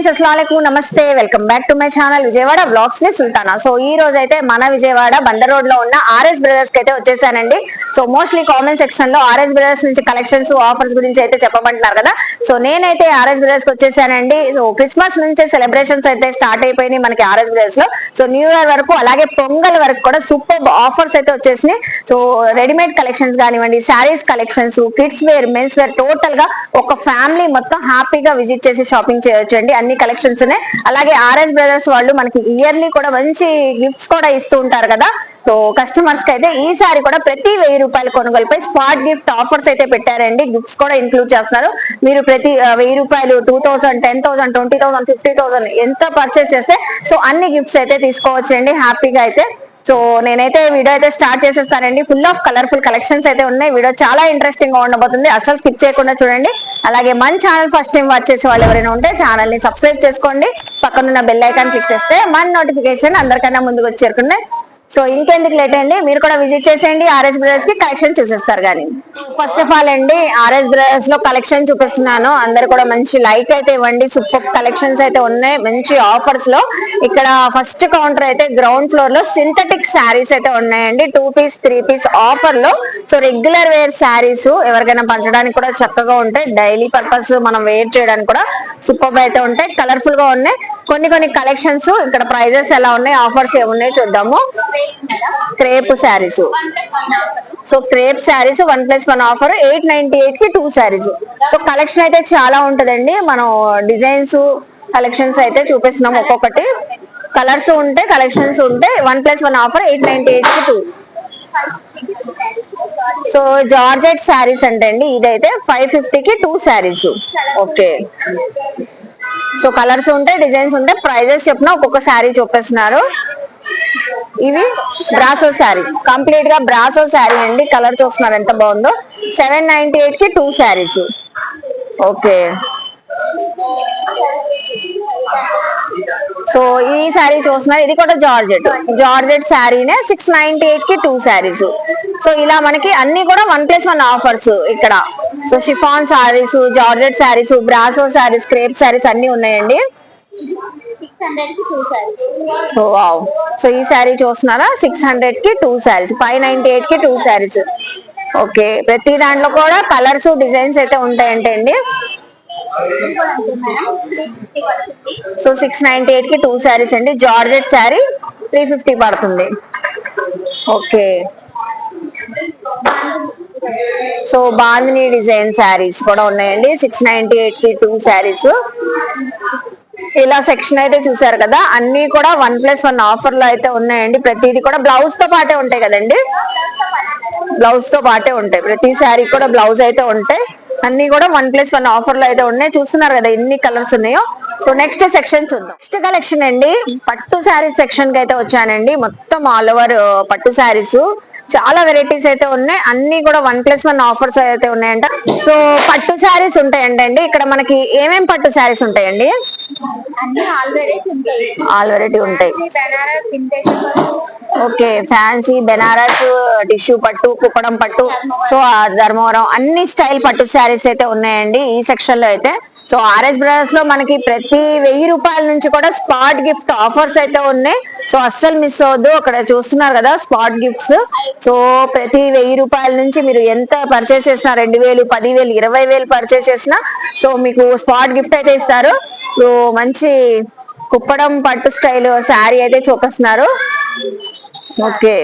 Friends, అస్సలాముఅలైకుం, నమస్తే. Welcome back to my channel Vijayawada blogs ని సుల్తానా. సో ఈ రోజు అయితే మన విజయవాడ బందర్ రోడ్ లో ఉన్న ఆర్ఎస్ బ్రదర్స్ కి అయితే వచ్చేసానండి. సో మోస్ట్లీ కామెంట్ సెక్షన్ లో ఆర్ఎస్ బ్రదర్స్ నుంచి కలెక్షన్స్ ఆఫర్స్ గురించి అయితే చెప్పమంటున్నారు కదా. సో నేనైతే ఆర్ఎస్ బ్రదర్స్ కి వచ్చేసానండి. సో క్రిస్మస్ నుంచి సెలబ్రేషన్స్ అయితే స్టార్ట్ అయిపోయినాయి మనకి ఆర్ఎస్ బ్రదర్స్ లో. సో న్యూ ఇయర్ వరకు అలాగే పొంగల్ వరకు కూడా సూపర్ ఆఫర్స్ అయితే వచ్చేసినాయి. సో రెడీమేడ్ కలెక్షన్స్ కానివ్వండి, saris collections, kids wear, men's wear, total గా ఒక ఫ్యామిలీ మొత్తం హ్యాపీగా విజిట్ చేసి షాపింగ్ చేయొచ్చండి. అన్ని కలెక్షన్స్ ఉన్నాయి. అలాగే ఆర్ఎస్ బ్రదర్స్ వాళ్ళు మనకి ఇయర్లీ కూడా మంచి గిఫ్ట్స్ కూడా ఇస్తూ ఉంటారు కదా. సో కస్టమర్స్ కి అయితే ఈసారి కూడా ప్రతి 1000 రూపాయల కొనుగోలుపై స్పాట్ గిఫ్ట్ ఆఫర్స్ అయితే పెట్టారండి. గిఫ్ట్స్ కూడా ఇంక్లూడ్ చేస్తున్నారు. మీరు ప్రతి 1000 రూపాయలు 2000, 10,000, 20,000, 50,000 ఎంత పర్చేస్ చేస్తే సో అన్ని గిఫ్ట్స్ అయితే తీసుకోవచ్చండి హ్యాపీగా అయితే. సో నేనైతే వీడియో అయితే స్టార్ట్ చేసేస్తానండి. ఫుల్ ఆఫ్ కలర్ఫుల్ కలెక్షన్స్ అయితే ఉన్నాయి. వీడియో చాలా ఇంట్రెస్టింగ్ గా ఉండబోతుంది. అసలు స్కిప్ చేయకుండా చూడండి. అలాగే మన ఛానల్ ఫస్ట్ టైం వాచ్ చేసే వాళ్ళు ఎవరైనా ఉంటే ఛానల్ ని సబ్స్క్రైబ్ చేసుకోండి. పక్కనున్న బెల్ ఐకాన్ క్లిక్ చేస్తే మన నోటిఫికేషన్ అందరికన్నా ముందుకు వచ్చేరుకుంటే. సో ఇంకెందుకు లేట్ అండి, మీరు కూడా విజిట్ చేసేయండి. ఆర్ఎస్ బ్రదర్స్ కి కలెక్షన్ చూసేస్తారు. కానీ ఫస్ట్ ఆఫ్ ఆల్ అండి, ఆర్ఎస్ బ్రదర్స్ లో కలెక్షన్ చూపిస్తున్నాను. అందరు కూడా మంచి లైక్ అయితే ఇవ్వండి. సూపర్ కలెక్షన్స్ అయితే ఉన్నాయి మంచి ఆఫర్స్ లో. ఇక్కడ ఫస్ట్ కౌంటర్ అయితే గ్రౌండ్ ఫ్లోర్ లో సింథటిక్ శారీస్ అయితే ఉన్నాయండి. 2 పీస్ 3 పీస్ ఆఫర్ లో. సో రెగ్యులర్ వేర్ శారీస్ ఎవరికైనా పంచడానికి కూడా చక్కగా ఉంటాయి. డైలీ పర్పస్ మనం వేర్ చేయడానికి కూడా సూపర్ అయితే ఉంటాయి. కలర్ఫుల్ గా ఉన్నాయి. కొన్ని కలెక్షన్స్ ఇక్కడ ప్రైజెస్ ఎలా ఉన్నాయి, ఆఫర్స్ ఏమున్నాయి చూద్దాము. Crepe saris. So crepe saris 1+1 offer 898 కి 2 శారీస్. సో కలెక్షన్ అయితే చాలా ఉంటదండి. మనం డిజైన్స్ కలెక్షన్స్ అయితే చూపిస్తున్నాం. ఒక్కొక్కటి కలర్స్ ఉంటే కలెక్షన్స్ ఉంటే 1+1 ఆఫర్ 898 కి 2. సో జార్జెట్ శారీస్ అంటే అండి ఇదైతే 550 కి 2 శారీస్. ఓకే. సో కలర్స్ ఉంటాయి, డిజైన్స్ ఉంటాయి. ప్రైజెస్ చెప్పిన ఒక్కొక్క శారీ చూపిస్తున్నారు. ఇవి బ్రాసో శారీ, కంప్లీట్ గా బ్రాసో శారీ అండి. కలర్ చూస్తున్నారు ఎంత బాగుందో. 798 కి 2 శారీస్. ఓకే. సో ఈ శారీ చూస్తున్నారు, ఇది కూడా జార్జెట్ శారీనే 698 కి 2 శారీస్. సో ఇలా మనకి అన్ని కూడా 1+1 ఆఫర్స్ ఇక్కడ. So chiffon saris, georgette saris, brasso saris, crepe saris అన్ని ఉన్నాయండి. So wow. సో ఈ శారీ చూస్తున్నారా, 600 కి 2 శారీస్, 598 కి 2 శారీస్. ఓకే. ప్రతి దాంట్లో కూడా కలర్స్ డిజైన్స్ అయితే ఉంటాయంటే అండి. సో 698 కి 2 శారీస్ అండి. జార్జెట్ శారీ 350 పడుతుంది. Okay. So bandhani design saris కూడా ఉన్నాయండి. 698 కి 2 శారీస్. ఇలా సెక్షన్ అయితే చూసారు కదా, అన్ని కూడా 1+1 ఆఫర్ లో అయితే ఉన్నాయండి. ప్రతిది కూడా బ్లౌజ్ తో పాటే ఉంటాయి కదండి. బ్లౌజ్ తో పాటే ఉంటాయి. ప్రతి శారీ కూడా బ్లౌజ్ అయితే ఉంటాయి. అన్ని కూడా 1+1 ఆఫర్ లో అయితే ఉన్నాయి. చూస్తున్నారు కదా ఎన్ని కలర్స్ ఉన్నాయో. సో నెక్స్ట్ సెక్షన్ చూద్దాం. నెక్స్ట్ కలెక్షన్ అండి పట్టు శారీస్ సెక్షన్ కి అయితే వచ్చానండి. మొత్తం ఆల్ ఓవర్ పట్టు శారీస్ చాలా వెరైటీస్ అయితే ఉన్నాయి. అన్ని కూడా 1+1 ఆఫర్స్ అయితే ఉన్నాయంట. సో పట్టు శారీస్ ఉంటాయండి. ఇక్కడ మనకి ఏమేం పట్టు శారీస్ ఉంటాయండి? ఆల్ వెరైటీ ఉంటాయి. ఓకే. ఫ్యాన్సీ, బెనారస్, టిష్యూ పట్టు, కుప్పడం పట్టు, సో ధర్మవరం అన్ని స్టైల్ పట్టు శారీస్ అయితే ఉన్నాయండి ఈ సెక్షన్ లో అయితే. సో ఆర్ఎస్ బ్రదర్స్ లో మనకి ప్రతి 1000 రూపాయల నుంచి కూడా స్పాట్ గిఫ్ట్ ఆఫర్స్ అయితే ఉన్నాయి. సో అస్సలు మిస్ అవ్వద్దు. అక్కడ చూస్తున్నారు కదా స్పాట్ గిఫ్ట్స్. సో ప్రతి 1000 రూపాయల నుంచి మీరు ఎంత పర్చేస్ చేసినా, 2000, 10,000, 20,000 పర్చేస్ చేసినా సో మీకు స్పాట్ గిఫ్ట్ అయితే ఇస్తారు. సో మంచి కుప్పడం పట్టు స్టైల్ శారీ అయితే చూపిస్తున్నారు. Okay.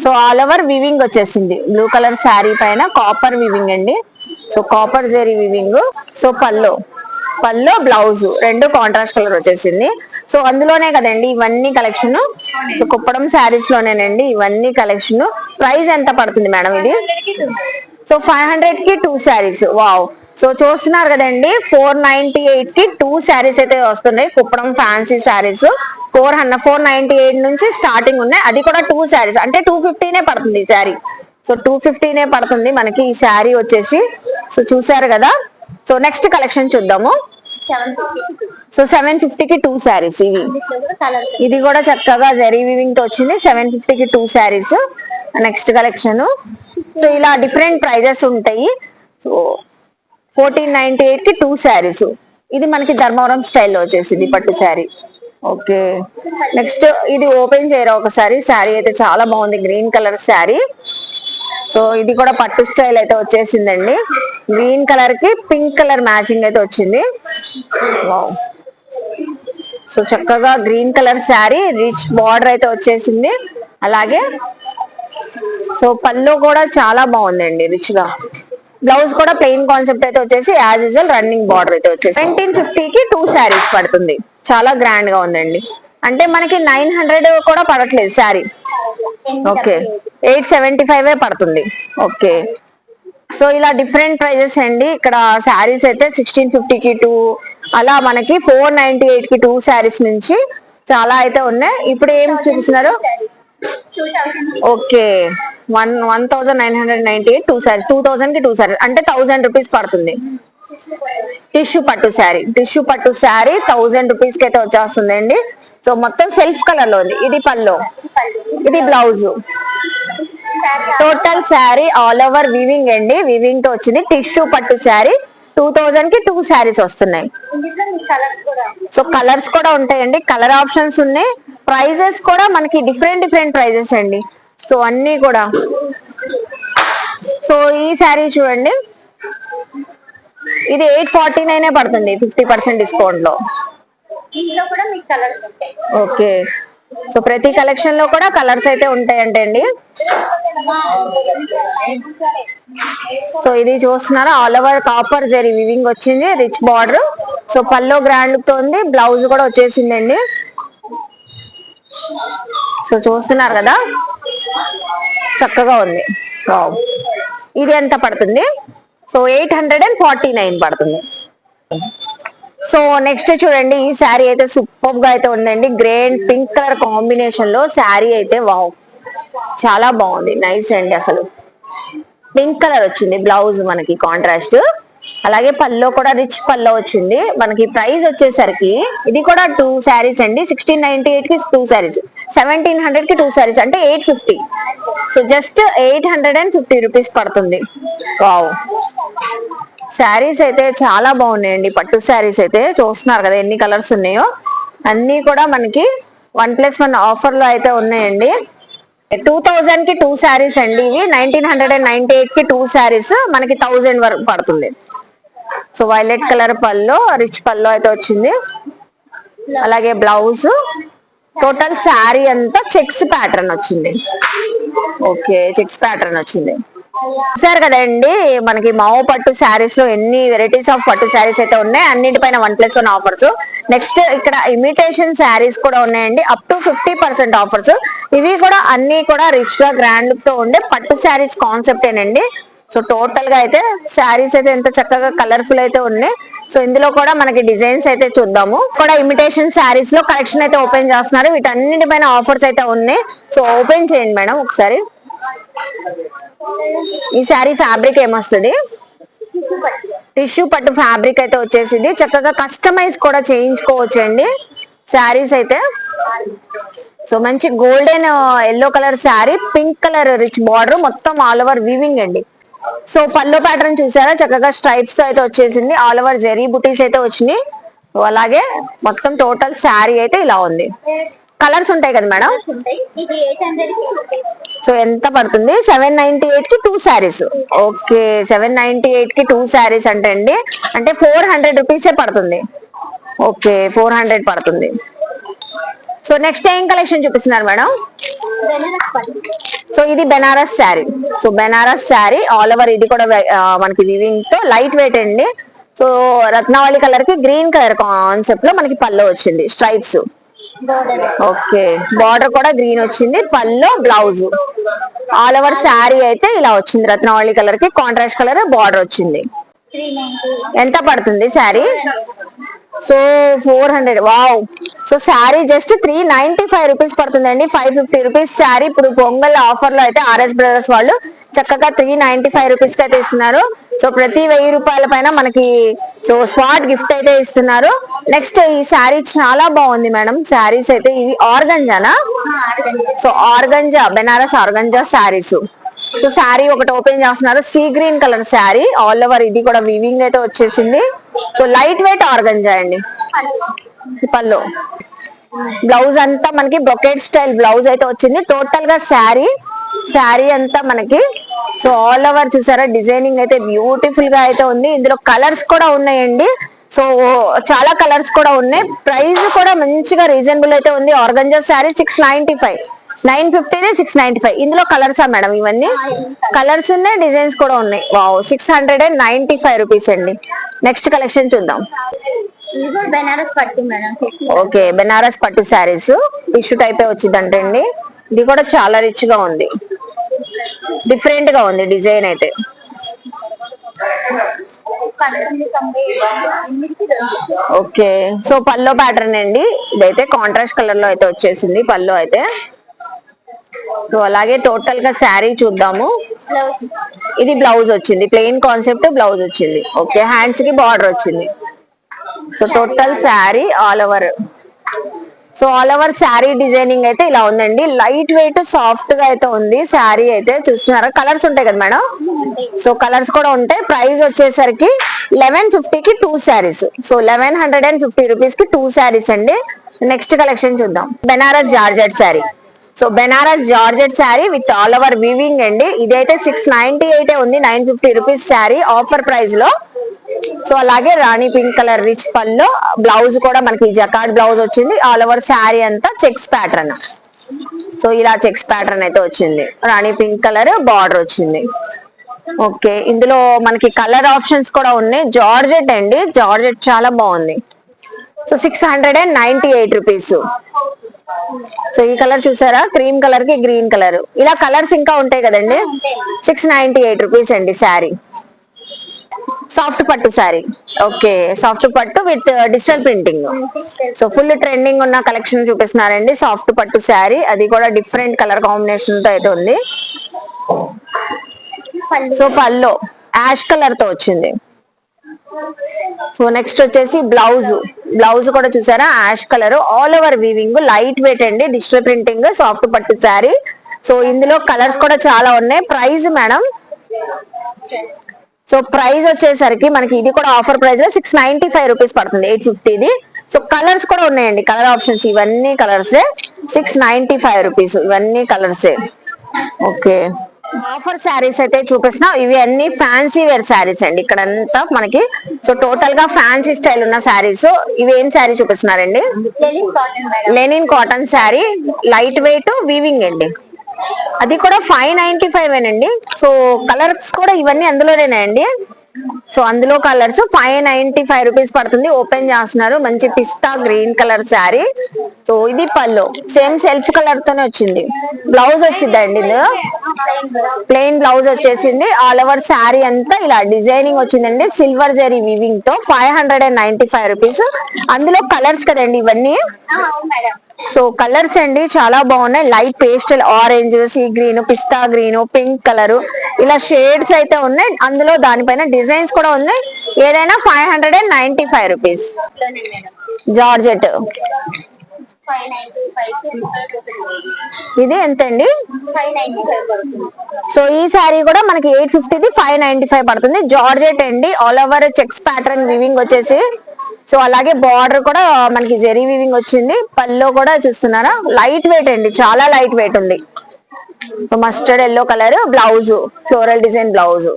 So all over weaving వచ్చేసింది. బ్లూ కలర్ శారీ పైన కాపర్ వివింగ్ అండి. So copper zari weaving. So pallu blouse రెండు కాంట్రాస్ట్ కలర్ వచ్చేసింది. సో అందులోనే కదండి ఇవన్నీ కలెక్షన్. సో కుప్పడం శారీస్ లోనేనండి ఇవన్నీ కలెక్షన్. ప్రైస్ ఎంత పడుతుంది మేడం ఇది? సో 500 కి 2 శారీస్. వావ్. సో చూస్తున్నారు కదండి 498 కి 2 శారీస్ అయితే వస్తున్నాయి. కుప్పడం ఫ్యాన్సీ శారీస్ 498 నుంచి స్టార్టింగ్ ఉన్నాయి. అది కూడా 2 శారీస్ అంటే 250నే పడుతుంది ఈ శారీ. సో 250నే పడుతుంది మనకి ఈ శారీ వచ్చేసి. సో చూసారు కదా. సో నెక్స్ట్ కలెక్షన్ చూద్దాము. సో 750 కి 2 శారీస్. ఇది కూడా చక్కగా జరీ వీవింగ్ తో వచ్చింది. 750 కి 2 శారీస్. Next collection. సో ఇలా డిఫరెంట్ ప్రైజెస్ ఉంటాయి. సో 1498 కి 2 శారీస్. ఇది మనకి ధర్మవరం స్టైల్లో వచ్చేసింది పట్టు శారీ. ఓకే, నెక్స్ట్ ఇది ఓపెన్ చేయరా ఒకసారి. శారీ అయితే చాలా బాగుంది, గ్రీన్ కలర్ శారీ. సో ఇది కూడా పట్టు స్టైల్ అయితే వచ్చేసిందండి. గ్రీన్ కలర్ కి పింక్ కలర్ మ్యాచింగ్ అయితే వచ్చింది. సో చక్కగా green colour sari, rich border అయితే వచ్చేసింది. అలాగే సో పళ్ళు కూడా చాలా బాగుందండి రిచ్ గా. బ్లౌజ్ కూడా ప్లెయిన్ కాన్సెప్ట్ అయితే వచ్చేసి యాజ్ యూజువల్ రన్నింగ్ బార్డర్ అయితే వచ్చేసి 1950కి 2 శారీస్ పడుతుంది. చాలా గ్రాండ్ గా ఉందండి. అంటే మనకి 900 కూడా పడట్లేదు శారీ. ఓకే, 875 పడుతుంది. ఓకే, సో ఇలా డిఫరెంట్ ప్రైజెస్ అండి. ఇక్కడ శారీస్ అయితే 1650కి 2, అలా మనకి 498కి 2 శారీస్ నుంచి చాలా అయితే ఉన్నాయి. ఇప్పుడు ఏం చూపిస్తున్నారు? ఓకే, 1998 2 శారీస్, 2000కి 2 శారీస్ అంటే 1000 రూపీస్ పడుతుంది. టిష్యూ పట్టు శారీ, టిష్యూ పట్టు శారీ 1000 రూపీస్ కి అయితే వచ్చేస్తుంది అండి. సో మొత్తం సెల్ఫ్ కలర్ లో ఉంది. ఇది పల్లో, ఇది blouse. Total sari all over weaving అండి, వీవింగ్ తో వచ్చింది. టిష్యూ పట్టు శారీ 2000కి 2 శారీస్ వస్తున్నాయి. సో కలర్స్ కూడా ఉంటాయండి, కలర్ ఆప్షన్స్ ఉన్నాయి. ప్రైజెస్ కూడా మనకి డిఫరెంట్ ప్రైజెస్ అండి. సో అన్ని కూడా. సో ఈ శారీ చూడండి, ఇది 849 పడుతుంది 50% డిస్కౌంట్ లో. ఓకే, సో ప్రతి కలెక్షన్ లో కూడా కలర్స్ అయితే ఉంటాయంటే అండి. సో ఇది చూస్తున్నారా, all over copper zari weaving వచ్చింది, రిచ్ బార్డర్. సో పల్లో గ్రాండ్ తో ఉంది, బ్లౌజ్ కూడా వచ్చేసిందండి. సో చూస్తున్నారు కదా, చక్కగా ఉంది. ఇది ఎంత పడుతుంది? సో 849 పడుతుంది. సో నెక్స్ట్ చూడండి, ఈ శారీ అయితే సూపర్ గా అయితే ఉందండి. Grey and pink colour combination లో శారీ అయితే వావ్, చాలా బాగుంది, నైస్ అండి. అసలు పింక్ కలర్ వచ్చింది బ్లౌజ్ మనకి కాంట్రాస్ట్. అలాగే పల్లో కూడా రిచ్ పల్లో వచ్చింది. మనకి ప్రైస్ వచ్చేసరికి ఇది కూడా 2 శారీస్ అండి. 1698కి 2 శారీస్, 1700కి 2 శారీస్ అంటే 850. సో జస్ట్ 850 రూపీస్ పడుతుంది. వావ్, శారీస్ అయితే చాలా బాగున్నాయండి. పట్టు శారీస్ అయితే చూస్తున్నారు కదా ఎన్ని కలర్స్ ఉన్నాయో. అన్ని కూడా మనకి 1+1 ఆఫర్ లో అయితే ఉన్నాయండి. 2000కి 2 శారీస్ అండి ఇవి. 1998కి 2 శారీస్ మనకి 1000 వరకు పడుతుంది. సో వైలెట్ కలర్ పల్లో, రిచ్ పల్లో అయితే వచ్చింది. అలాగే బ్లౌజ్. టోటల్ శారీ అంతా చెక్స్ ప్యాటర్న్ వచ్చింది. ఓకే, చెక్స్ ప్యాటర్న్ వచ్చింది. చూసారు కదండి, మనకి మావో పట్టు శారీస్ లో ఎన్ని వెరైటీస్ ఆఫ్ పట్టు శారీస్ అయితే ఉన్నాయి. అన్నిటిపైన 1+1 ఆఫర్స్. నెక్స్ట్ ఇక్కడ ఇమిటేషన్ శారీస్ కూడా ఉన్నాయండి, అప్ టు 50% ఆఫర్స్. ఇవి కూడా అన్ని కూడా రిచ్ గా గ్రాండ్ లుక్ తో ఉండే పట్టు శారీస్ కాన్సెప్ట్ ఏనండి. సో టోటల్ గా అయితే శారీస్ అయితే ఎంత చక్కగా కలర్ఫుల్ అయితే ఉన్నాయి. సో ఇందులో కూడా మనకి డిజైన్స్ అయితే చూద్దాము. కూడా ఇమిటేషన్ శారీస్ లో కలెక్షన్ అయితే ఓపెన్ చేస్తున్నారు. వీటన్నిటిపైన ఆఫర్స్ అయితే ఉన్నాయి. సో ఓపెన్ చేయండి మేడం ఒకసారి. ఈ శారీ ఫ్యాబ్రిక్ ఏమొస్తుంది? టిష్యూ పట్టు ఫ్యాబ్రిక్ అయితే వచ్చేసింది. చక్కగా కస్టమైజ్ కూడా చేయించుకోవచ్చు అండి శారీస్ అయితే. సో మంచి golden yellow colour sari, pink colour rich border, మొత్తం ఆల్ ఓవర్ వీవింగ్ అండి. సో పల్లో ప్యాటర్న్ చూసారా, చక్కగా స్ట్రైప్స్ తో అయితే వచ్చేసింది. ఆల్ ఓవర్ జెరీ బుటీస్ అయితే వచ్చినాయి. అలాగే మొత్తం టోటల్ శారీ అయితే ఇలా ఉంది. కలర్స్ ఉంటాయి కదా మేడం. సో ఎంత పడుతుంది? 798కి 2 శారీస్. ఓకే, 798కి 2 శారీస్ అంటే అండి, అంటే 400 రూపీసే పడుతుంది. ఓకే, 400 పడుతుంది. సో నెక్స్ట్ ఏం కలెక్షన్ చూపిస్తున్నారు మేడం? సో ఇది Banaras sari. So Banaras sari all over, ఇది కూడా మనకి వీవింగ్ తో లైట్ వెయిట్ అండి. సో రత్నావళి కలర్ కి గ్రీన్ కలర్ కాన్సెప్ట్ లో మనకి పల్లో వచ్చింది, స్ట్రైప్స్. ఓకే, బార్డర్ కూడా గ్రీన్ వచ్చింది. Pallu, blouse, all over sari అయితే ఇలా వచ్చింది. రత్నావళి కలర్ కి కాంట్రాస్ట్ కలర్ బార్డర్ వచ్చింది. ఎంత పడుతుంది sari? So 400. Wow, so sari just 395 rupees పడుతుందండి. 550 రూపీస్ శారీ. ఇప్పుడు పొంగల్ ఆఫర్ లో అయితే ఆర్ఎస్ బ్రదర్స్ వాళ్ళు చక్కగా 395 రూపీస్ కి అయితే ఇస్తున్నారు. సో ప్రతి 1000 రూపాయల పైన మనకి సో స్పాట్ గిఫ్ట్ అయితే ఇస్తున్నారు. నెక్స్ట్ ఈ శారీ చాలా బాగుంది మేడం. శారీస్ అయితే ఇవి ఆర్గంజానా? So organza, Banaras organza saris. So sari ఒకటి ఓపెన్ చేస్తున్నారు, sea green colour sari all over. ఇది కూడా వీవింగ్ అయితే వచ్చేసింది. సో లైట్ వెయిట్ ఆర్గంజా అండి. పళ్ళు, బ్లౌజ్ అంతా మనకి బ్రొకెట్ స్టైల్ బ్లౌజ్ అయితే వచ్చింది. టోటల్ గా శారీ అంతా మనకి సో ఆల్ ఓవర్ చూసారా డిజైనింగ్ అయితే బ్యూటిఫుల్ గా అయితే ఉంది. ఇందులో కలర్స్ కూడా ఉన్నాయండి. సో చాలా కలర్స్ కూడా ఉన్నాయి. ప్రైస్ కూడా మంచిగా రీజనబుల్ అయితే ఉంది. ఆర్గంజా శారీ 695, 950, 695. ఇందులో కలర్సా మేడం? ఇవన్నీ కలర్స్ ఉన్నాయి, డిజైన్స్ కూడా ఉన్నాయి. వావ్, 695 రూపీస్ అండి. నెక్స్ట్ కలెక్షన్ చూద్దాం. బెనారస్ పట్టు మేడం. ఓకే, బెనారస్ పట్టు శారీస్ టిష్యూ టైప్ వచ్చిందంటే అండి. ఇది కూడా చాలా రిచ్ గా ఉంది, డిఫరెంట్ గా ఉంది డిజైన్ అయితే. ఓకే, సో పల్లో ప్యాటర్న్ అండి. ఇదైతే కాంట్రాస్ట్ కలర్ లో అయితే వచ్చేసింది పల్లో అయితే. సో అలాగే టోటల్ గా శారీ చూద్దాము. ఇది బ్లౌజ్ వచ్చింది, ప్లెయిన్ కాన్సెప్ట్ బ్లౌజ్ వచ్చింది. ఓకే, హ్యాండ్స్ కి బార్డర్ వచ్చింది. So total sari all over, so all over sari designing అయితే ఇలా ఉందండి. లైట్ వెయిట్ సాఫ్ట్ గా అయితే ఉంది శారీ అయితే. చూస్తున్నారా కలర్స్ ఉంటాయి కదా మేడం? సో కలర్స్ కూడా ఉంటాయి. ప్రైస్ వచ్చేసరికి 1150 కి 2 శారీస్. సో 1150 రూపీస్ కి 2 శారీస్ అండి. నెక్స్ట్ కలెక్షన్ చూద్దాం. Banaras georgette sari. So Banaras georgette sari with all over weaving అండి. ఇదైతే 698 ఉంది, 950 రూపీస్ శారీ ఆఫర్ ప్రైస్ లో. సో అలాగే rani pink colour rich pallu, blouse కూడా మనకి జకార్డ్ బ్లౌజ్ వచ్చింది. ఆల్ ఓవర్ శారీ అంతా చెక్స్ ప్యాటర్న్. సో ఇలా చెక్స్ ప్యాటర్న్ అయితే వచ్చింది. రాణి పింక్ కలర్ బార్డర్ వచ్చింది. ఓకే, ఇందులో మనకి కలర్ ఆప్షన్స్ కూడా ఉన్నాయి. జార్జెట్ అండి, జార్జెట్ చాలా బాగుంది. So 698 rupees. సో ఈ కలర్ చూసారా, క్రీమ్ కలర్ కి గ్రీన్ కలర్, ఇలా కలర్స్ ఇంకా ఉంటాయి కదండి. 698 రూపీస్ అండి sari. Soft pattu sari. Okay, soft పట్టు with digital printing. So full trending ఉన్న కలెక్షన్ చూపిస్తున్నారండి. సాఫ్ట్ పట్టు శారీ, అది కూడా డిఫరెంట్ కలర్ కాంబినేషన్ తో అయితే ఉంది. సో పల్లో యాష్ కలర్ తో వచ్చింది. సో నెక్స్ట్ వచ్చేసి బ్లౌజ్ కూడా చూసారా ash colour, all over weaving, light weight అండి, digital printing, soft pattu sari. So ఇందులో కలర్స్ కూడా చాలా ఉన్నాయి. ప్రైస్ మేడం, సో ప్రైస్ వచ్చేసరికి మనకి ఇది కూడా ఆఫర్ ప్రైస్ లో 695 రూపీస్ పడుతుంది, 850ది. సో కలర్స్ కూడా ఉన్నాయండి, కలర్ ఆప్షన్స్ ఇవన్నీ కలర్సే. 695 రూపీస్, ఇవన్నీ కలర్సే. ఓకే, ఆఫర్ శారీస్ అయితే చూపిస్తున్నా. ఇవి అన్ని ఫ్యాన్సీ వేర్ శారీస్ అండి ఇక్కడంతా మనకి. సో టోటల్ గా ఫ్యాన్సీ స్టైల్ ఉన్న శారీస్. ఇవి ఏం శారీ చూపిస్తున్నారండి? Linen cotton sari, light weight weaving అండి. అది కూడా 595 అండి. సో కలర్స్ కూడా ఇవన్నీ అందులోనేనండి. సో అందులో కలర్స్ 595 రూపీస్ పడుతుంది. ఓపెన్ చేస్తున్నారు, మంచి పిస్తా గ్రీన్ కలర్ శారీ. సో ఇది పల్లో, సేమ్ సెల్ఫ్ కలర్ తోనే వచ్చింది. బ్లౌజ్ వచ్చిందండి, ఇది ప్లెయిన్ బ్లౌజ్ వచ్చేసింది. ఆల్ ఓవర్ శారీ అంతా ఇలా డిజైనింగ్ వచ్చిందండి, సిల్వర్ జరీ వీవింగ్ తో. 595 రూపీస్. అందులో కలర్స్ కదండి ఇవన్నీ. సో కలర్స్ అండి చాలా బాగున్నాయి. Light pastel orange, sea green, పిస్తా గ్రీన్, పింక్ కలర్, ఇలా షేడ్స్ అయితే ఉన్నాయి. అందులో దానిపైన డిజైన్స్ కూడా ఉన్నాయి. ఏదైనా 595 రూపీస్. జార్జెట్ ఇది ఎంత అండి? సో ఈ శారీ కూడా మనకి 850ది 595 పడుతుంది. జార్జెట్ అండి, all over checks pattern weaving వచ్చేసి. సో అలాగే బార్డర్ కూడా మనకి జెరీ వీవింగ్ వచ్చింది. పల్లో కూడా చూస్తున్నారా, లైట్ వెయిట్ అండి, చాలా లైట్ వెయిట్ ఉంది. So mustard yellow colour blouse, floral design blouse.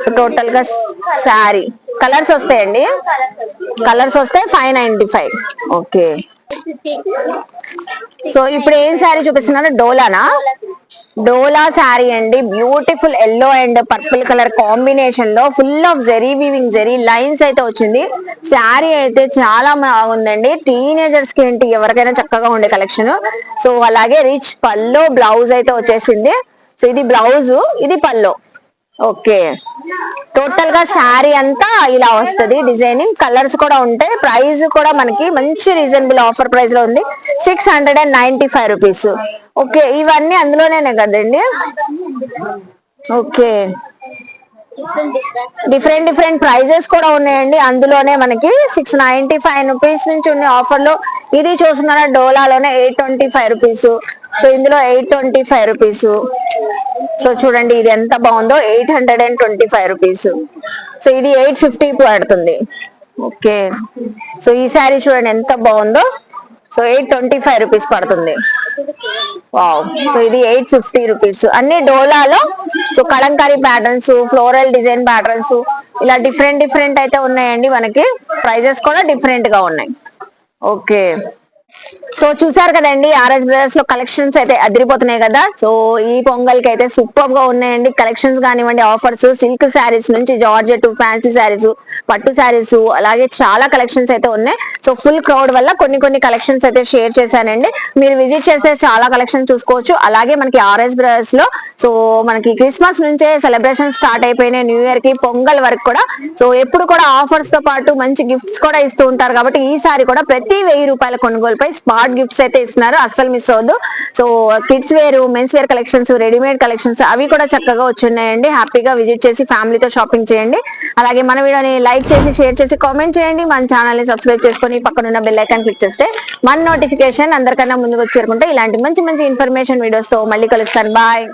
So total గా శారీ కలర్స్ వస్తాయండి, కలర్స్ వస్తాయి. 595. ఓకే, సో ఇప్పుడు ఏం శారీ చూపిస్తున్నారు? డోలానా? డోలా శారీ అండి, beautiful yellow and purple colour combination లో full of zari weaving, zari lines అయితే వచ్చింది. శారీ అయితే చాలా బాగుందండి. టీనేజర్స్ కి ఏంటి ఎవరికైనా చక్కగా ఉండే కలెక్షన్. సో అలాగే రిచ్ పల్లో, బ్లౌజ్ అయితే వచ్చేసింది. సో ఇది బ్లౌజ్, ఇది పల్లో. ఓకే, టోటల్ గా శారీ అంతా ఇలా వస్తుంది డిజైనింగ్. కలర్స్ కూడా ఉంటాయి. ప్రైస్ కూడా మనకి మంచి రీజనబుల్ ఆఫర్ ప్రైస్ లో ఉంది, 695 రూపీస్. ఓకే, ఇవన్నీ అందులోనే కదండి. ఓకే, డిఫరెంట్ ప్రైజెస్ కూడా ఉన్నాయండి. అందులోనే మనకి 695 రూపీస్ నుంచి ఉన్న ఆఫర్ లో. ఇది చూస్తున్నారా, డోలాలోనే 825 రూపీస్. సో ఇందులో 825 రూపీస్. సో చూడండి ఇది ఎంత బాగుందో, 825 రూపీస్. సో ఇది 850 పడుతుంది. ఓకే, సో ఈ శారీ చూడండి ఎంత బాగుందో. సో 825 రూపీస్ పడుతుంది. వావ్, సో ఇది 850 రూపీస్. అన్ని డోలాలో so Kalamkari patterns, floral design patterns ఇలా డిఫరెంట్ డిఫరెంట్ అయితే ఉన్నాయండి. మనకి ప్రైజెస్ కూడా డిఫరెంట్ గా ఉన్నాయి. ఓకే, సో చూసారు కదండి ఆర్ఎస్ బ్రదర్స్ లో కలెక్షన్స్ అయితే అదిరిపోతున్నాయి కదా. సో ఈ పొంగల్ కి అయితే సూపర్ గా ఉన్నాయండి కలెక్షన్స్ కానివ్వండి, ఆఫర్స్, సిల్క్ శారీస్ నుంచి జార్జెట్, ఫ్యాన్సీ శారీస్, పట్టు శారీస్, అలాగే చాలా కలెక్షన్స్ అయితే ఉన్నాయి. సో ఫుల్ క్రౌడ్ వల్ల కొన్ని కొన్ని కలెక్షన్స్ అయితే షేర్ చేశానండి. మీరు విజిట్ చేస్తే చాలా కలెక్షన్ చూసుకోవచ్చు. అలాగే మనకి ఆర్ఎస్ బ్రదర్స్ లో సో మనకి క్రిస్మస్ నుంచే సెలబ్రేషన్ స్టార్ట్ అయిపోయినాయి, న్యూ ఇయర్ కి, పొంగల్ వరకు కూడా. సో ఎప్పుడు కూడా ఆఫర్స్ తో పాటు మంచి గిఫ్ట్స్ కూడా ఇస్తూ ఉంటారు. కాబట్టి ఈసారి కూడా ప్రతి 1000 రూపాయల కొనుగోలుపై స్మార్ట్ గిఫ్ట్స్ అయితే ఇస్తున్నారు, అస్సలు మిస్ అవ్వద్దు. So kids wear, men's wear collections, readymade collections అవి కూడా చక్కగా వచ్చున్నాయండి. హ్యాపీగా విజిట్ చేసి ఫ్యామిలీతో షాపింగ్ చేయండి. అలాగే మన వీడియోని లైక్ చేసి, షేర్ చేసి, కామెంట్ చేయండి. మన ఛానల్ ని సబ్స్క్రైబ్ చేసుకొని పక్కన ఉన్న బెల్ ఐకాన్ క్లిక్ చేస్తే మన నోటిఫికేషన్ అందరికన్నా ముందుకు చేరుకుంటే ఇలాంటి మంచి మంచి ఇన్ఫర్మేషన్ వీడియోస్ తో మళ్ళీ కలుస్తాను. బాయ్.